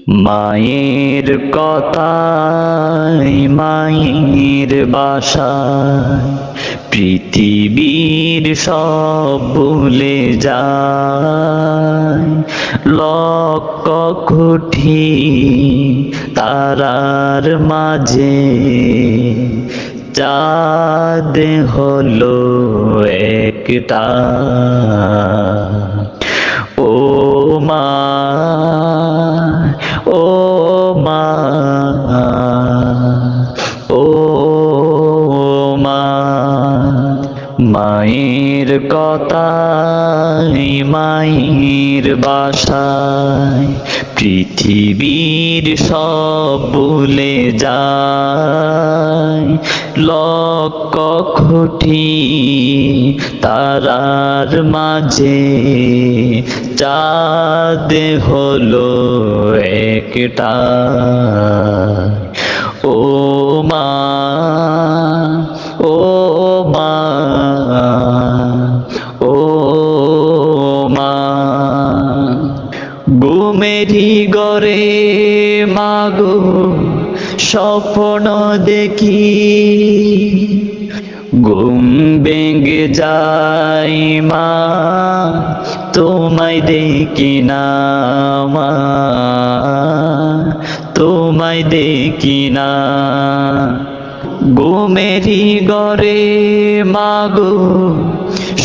মায়ের কথায় মায়ের বাসায় পৃথিবীর সব ভুলে যায়। লক্ষ কোটি তারার মাঝে চাঁদ হলো একটা। ও মা, ও মা, ও মা, মায়ের কথায় মায়ের বাসায় পৃথিবীর সব ভুলে যায়। লক্ষ কোটি তারার মাঝে চাঁদ হলো একটা। ও মা, ও মা, ও মা, ঘুমেরই ঘরে মাগো স্বপ্ন দেখি, ঘুম ভেঙে যায় মা তোমায় দেখি না, মা তোমায় দেখি না। ঘুমেরই ঘরে মাগো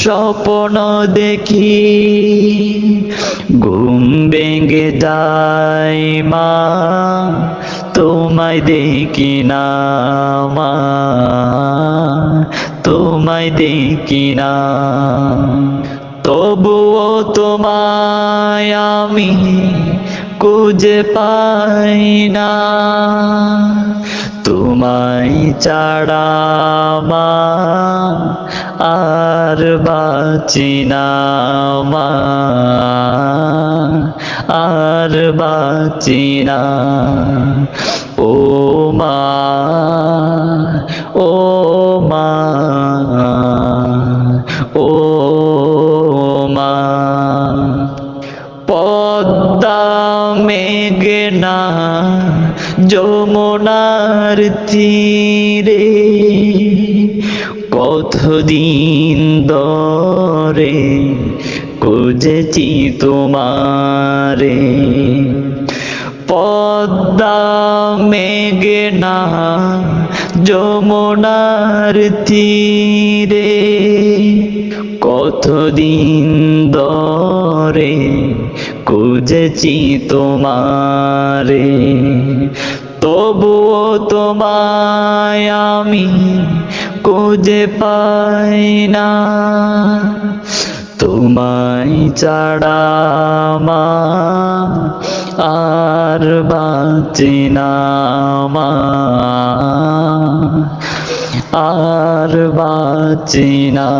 স্বপ্ন দেখি, ঘুম ভেঙে যায় মা তোমায় দেখি না, মা তোমায় দেখি না। তবুও তোমায় আমি খুঁজে পাই না, তোমায় ছাড়া মা আর বাঁচি না, মা আর বাঁচি না। ও মা, ও মা, ও মা, পদ্মা মেঘনা যমুনার তীরে কতদিন ধরে খুঁজেছি তোমারে। পদ্মা মেঘনা যমুনার তীরে কতদিন ধরে খুঁজেছি তোমারে। তবুও তোমায় আমি খুঁজে পাই না, তোমায় ছাড়া মা আর বাঁচি না, মা আর বাঁচি না।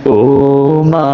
ও মা।